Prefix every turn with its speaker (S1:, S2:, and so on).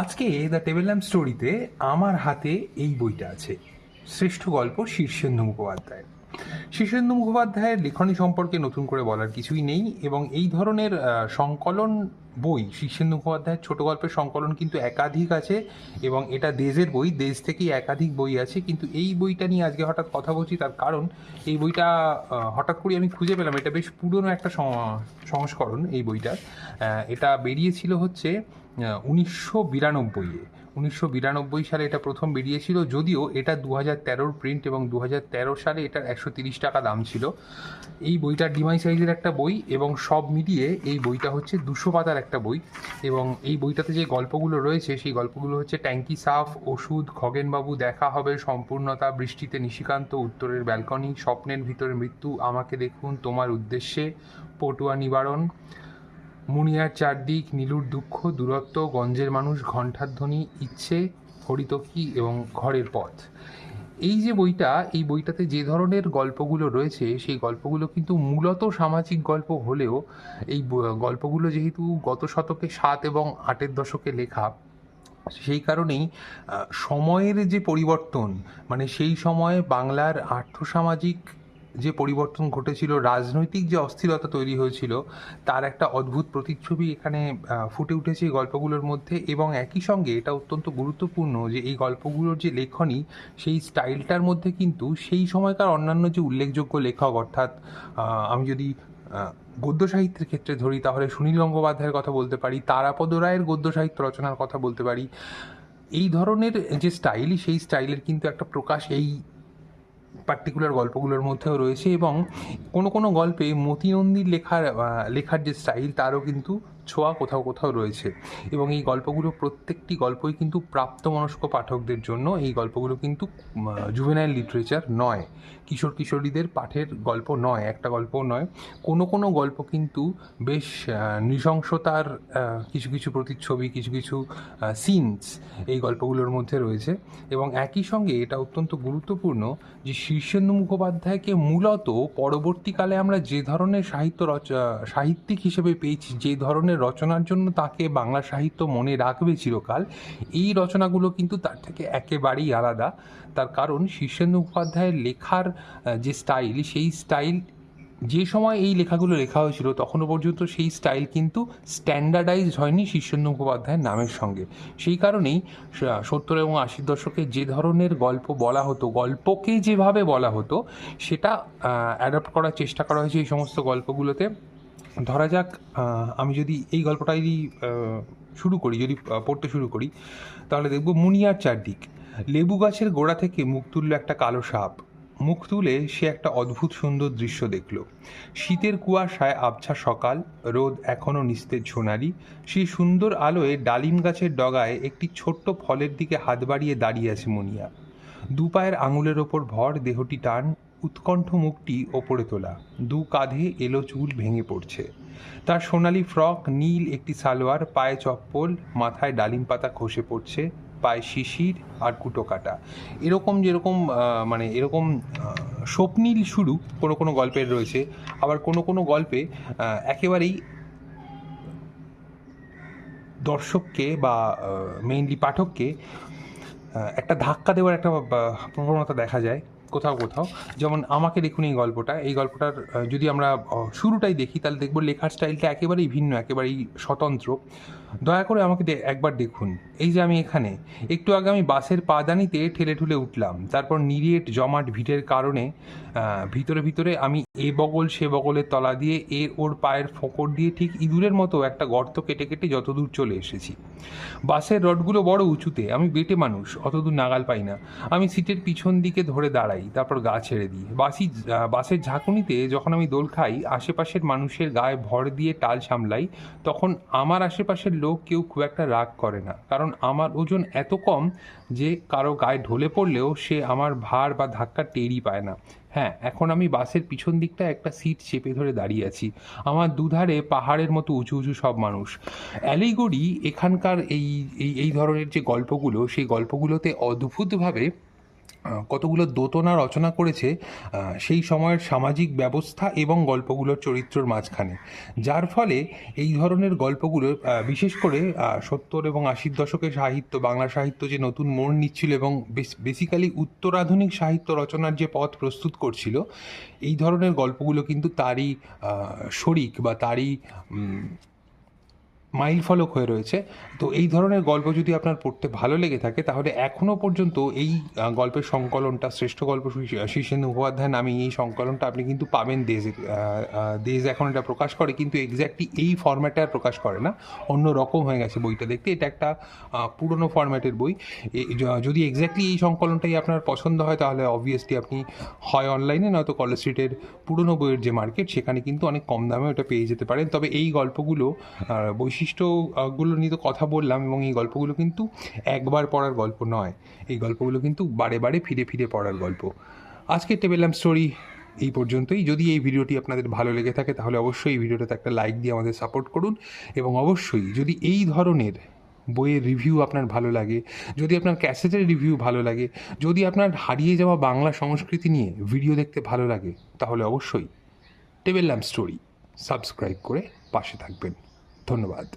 S1: আজকে the table lamp স্টোরিতে আমার হাতে এই বইটা আছে, শ্রেষ্ঠ গল্প শীর্ষেন্দু মুখোপাধ্যায়। শীর্ষেন্দু মুখোপাধ্যায়ের লেখনী সম্পর্কে নতুন করে বলার কিছুই নেই, এবং এই ধরনের সংকলন বই, শীর্ষেন্দু মুখোপাধ্যায়ের ছোট গল্পের সংকলন কিন্তু একাধিক আছে, এবং এটা দেশের বই, দেশ থেকেই একাধিক বই আছে। কিন্তু এই বইটা নিয়ে আজকে হঠাৎ কথা বলছি, তার কারণ এই বইটা হঠাৎ করে আমি খুঁজে পেলাম। এটা বেশ পুরনো একটা সংস্করণ এই বইটার। এটা বেরিয়েছিল হচ্ছে 1992-এ। 1992 সালে এটা প্রথম বেরিয়েছিল, যদিও এটা 2013-র প্রিন্ট, এবং 2013 সালে এটার 130 টাকা দাম ছিল। এই বইটা ডিমাই সাইজের একটা বই, এবং সব মিলিয়ে এই বইটা হচ্ছে 200 পাতার একটা বই। এবং এই বইটাতে যে গল্পগুলো রয়েছে সেই গল্পগুলো হচ্ছে ট্যাঙ্কি সাফ, ওষুধ, খগেনবাবু, দেখা হবে, সম্পূর্ণতা, বৃষ্টিতে নিশিকান্ত, উত্তরের ব্যালকনি, স্বপ্নের ভিতরে মৃত্যু, আমাকে দেখুন, তোমার উদ্দেশ্যে, পটুয়া নিবারণ, মুনিয়ার চারদিক, নীলুর দুঃখ, দূরত্ব, গঞ্জের মানুষ, ঘণ্টার ধ্বনি, ইচ্ছে, হরিতকি এবং ঘরের পথ। এই যে বইটা, এই বইটাতে যে ধরনের গল্পগুলো রয়েছে সেই গল্পগুলো কিন্তু মূলত সামাজিক গল্প হলেও এই গল্পগুলো যেহেতু গত শতকে 7 এবং 8-এর দশকে লেখা, সেই কারণেই সময়ের যে পরিবর্তন, মানে সেই সময়ে বাংলার আর্থসামাজিক যে পরিবর্তন ঘটেছিল, রাজনৈতিক যে অস্থিরতা তৈরি হয়েছিল, তার একটা অদ্ভুত প্রতিচ্ছবি এখানে ফুটে উঠেছে এই গল্পগুলোর মধ্যে। এবং একই সঙ্গে এটা অত্যন্ত গুরুত্বপূর্ণ যে এই গল্পগুলোর যে লেখনী, সেই স্টাইলটার মধ্যে কিন্তু সেই সময়কার অন্যান্য যে উল্লেখযোগ্য লেখক, অর্থাৎ আমি যদি গদ্য সাহিত্যের ক্ষেত্রে ধরি তাহলে সুনীল গঙ্গোপাধ্যায়ের কথা বলতে পারি, তারাপদ রায়ের গদ্য সাহিত্য রচনার কথা বলতে পারি। এই ধরনের যে স্টাইল, সেই স্টাইলের কিন্তু একটা প্রকাশ এই পার্টিকুলার গল্পগুলোর মধ্যেও রয়েছে। এবং কোনো কোনো গল্পে মতি নন্দীর লেখার যে স্টাইল, তারও কিন্তু ছোঁয়া কোথাও কোথাও রয়েছে। এবং এই গল্পগুলো, প্রত্যেকটি গল্পই কিন্তু প্রাপ্তবয়স্ক পাঠকদের জন্য। এই গল্পগুলো কিন্তু জুভেনাইল লিটারেচার নয়, কিশোর কিশোরীদের পাঠের গল্প নয়, একটা গল্পও নয়। কোনো কোনো গল্প কিন্তু বেশ নৃশংসতার কিছু কিছু প্রতিচ্ছবি, কিছু কিছু সিনস এই গল্পগুলোর মধ্যে রয়েছে। এবং একই সঙ্গে এটা অত্যন্ত গুরুত্বপূর্ণ যে শীর্ষেন্দু মুখোপাধ্যায়কে মূলত পরবর্তীকালে আমরা যে ধরনের সাহিত্যিক হিসেবে পেয়েছি, যে ধরনের রচনার জন্য তাকে বাংলা সাহিত্য মনে রাখবে চিরকাল, এই রচনাগুলো কিন্তু তার থেকে একেবারেই আলাদা। তার কারণ শীর্ষেন্দু মুখোপাধ্যায়ের লেখার যে স্টাইল, সেই স্টাইল যে সময় এই লেখাগুলো লেখা হয়েছিল তখনও পর্যন্ত সেই স্টাইল কিন্তু স্ট্যান্ডার্ডাইজড হয়নি শীর্ষেন্দু মুখোপাধ্যায়ের নামের সঙ্গে। সেই কারণেই 70 এবং 80-র দশকে যে ধরনের গল্প বলা হতো, গল্পকে যেভাবে বলা হতো, সেটা অ্যাডাপ্ট করার চেষ্টা করা হয়েছে এই সমস্ত গল্পগুলোতে। ধরা যাক, আমি যদি এই গল্পটাই শুরু করি, যদি পড়তে শুরু করি, তাহলে দেখব মুনিয়ার চারদিক। লেবু গাছের গোড়া থেকে মুখ তুলল একটা কালো সাপ। মুখ তুলে সে একটা অদ্ভুত সুন্দর দৃশ্য দেখল। শীতের কুয়াশায় আবছা সকাল, রোদ এখনও নিস্তেজ সোনালি। সেই সুন্দর আলোয় ডালিম গাছের ডগায় একটি ছোট্ট ফলের দিকে হাত বাড়িয়ে দাঁড়িয়ে আছে মুনিয়া। দু পায়ের আঙুলের ওপর ভর, দেহটি টান, উৎকণ্ঠ মুখটি ওপরে তোলা, দু কাঁধে এলো চুল ভেঙে পড়ছে। তার সোনালি ফ্রক, নীল একটি সালোয়ার, পায়ে চপ্পল, মাথায় ডালিম পাতা খসে পড়ছে, পায়ে শিশির আর কুটো কাটা। এরকম যেরকম মানে এরকম স্বপ্নীল শুরু কোনো কোনো গল্পের রয়েছে, আবার কোনো কোনো গল্পে একেবারেই দর্শককে বা মেইনলি পাঠককে একটা ধাক্কা দেওয়ার একটা প্রবণতা দেখা যায় কোথাও কোথাও। যেমন আমাকে দেখুন, এই গল্পটার যদি আমরা শুরুটাই দেখি, তাহলে দেখব লেখার স্টাইলটা একেবারেই ভিন্ন, একেবারেই স্বতন্ত্র। দয়া করে আমাকে একবার দেখুন। এই যে আমি এখানে, একটু আগে আমি বাসের পাদানিতে ঠেলে ঠুলে উঠলাম, তারপর নিরেট জমাট ভিড়ের কারণে ভিতরে ভিতরে আমি এ বগল সে বগলের তলা দিয়ে ওর পায়ের ফোঁকর দিয়ে ঠিক ইঁদুরের মতো একটা গর্ত কেটে কেটে যতদূর চলে এসেছি। বাসের রডগুলো বড় উঁচুতে, আমি বেটে মানুষ, অতদূর নাগাল পাই না। আমি সিটের পিছন দিকে ধরে দাঁড়াই, তারপর গা ছেড়ে দিই। বাসের ঝাঁকুনিতে যখন আমি দোল খাই, আশেপাশের মানুষের গায়ে ভর দিয়ে টাল সামলাই, তখন আমার আশেপাশের লোক কেউ খুব একটা রাগ করে না, কারণ আমার ওজন এত কম যে কারো গায়ে ঢলে পড়লেও সে আমার ভার বা ধাক্কা টেরই পায় না। হ্যাঁ, এখন আমি বাসের পিছন দিকটা একটা সিট চেপে ধরে দাঁড়িয়ে আছি। আমার দুধারে পাহাড়ের মতো উঁচু উঁচু সব মানুষ। অ্যালিগরি এখানকার এই এই এই ধরনের যে গল্পগুলো, সেই গল্পগুলোতে অদ্ভুতভাবে কতগুলো দোতনা রচনা করেছে সেই সময়ের সামাজিক ব্যবস্থা এবং গল্পগুলোর চরিত্রর মাঝখানে, যার ফলে এই ধরনের গল্পগুলো বিশেষ করে 70 এবং 80-র দশকের সাহিত্য, বাংলা সাহিত্য যে নতুন মোড় নিচ্ছিল এবং বেসিক্যালি উত্তরাধুনিক সাহিত্য রচনার যে পথ প্রস্তুত করছিল, এই ধরনের গল্পগুলো কিন্তু তারই শরিক বা তারই মাইল ফলক হয়ে রয়েছে। তো এই ধরনের গল্প যদি আপনার পড়তে ভালো লেগে থাকে, তাহলে এখনও পর্যন্ত এই গল্পের সংকলনটা, শ্রেষ্ঠ গল্প শীর্ষেন্দু মুখোপাধ্যায় নামে এই সংকলনটা আপনি কিন্তু পাবেন দেশে। দেশ এখন এটা প্রকাশ করে, কিন্তু এক্স্যাক্টলি এই ফরম্যাটে আর প্রকাশ করে না, অন্য রকম হয়ে গেছে বইটা দেখতে। এটা একটা পুরনো ফরম্যাটের বই। যদি এক্স্যাক্টলি এই সংকলনটাই আপনার পছন্দ হয়, তাহলে অবভিয়াসলি আপনি হয় অনলাইনে, নয়তো কলেজ স্ট্রিটের পুরনো বইয়ের যে মার্কেট, সেখানে কিন্তু অনেক কম দামে ওটা পেয়ে যেতে পারেন। তবে এই গল্পগুলো বৈশিষ্ট্যগুলো নিয়ে তো কথা বললাম, এবং এই গল্পগুলো কিন্তু একবার পড়ার গল্প নয়, এই গল্পগুলো কিন্তু বারে বারে ফিরে ফিরে পড়ার গল্প। আজকে টেবিল ল্যাম্প স্টোরি এই পর্যন্তই। যদি এই ভিডিওটি আপনাদের ভালো লেগে থাকে, তাহলে অবশ্যই এই ভিডিওটাতে একটা লাইক দিয়ে আমাদের সাপোর্ট করুন, এবং অবশ্যই যদি এই ধরনের বইয়ের রিভিউ আপনার ভালো লাগে, যদি আপনার ক্যাসেটের রিভিউ ভালো লাগে, যদি আপনার হারিয়ে যাওয়া বাংলা সংস্কৃতি নিয়ে ভিডিও দেখতে ভালো লাগে, তাহলে অবশ্যই টেবিল ল্যাম্প স্টোরি সাবস্ক্রাইব করে পাশে থাকবেন। ধন্যবাদ।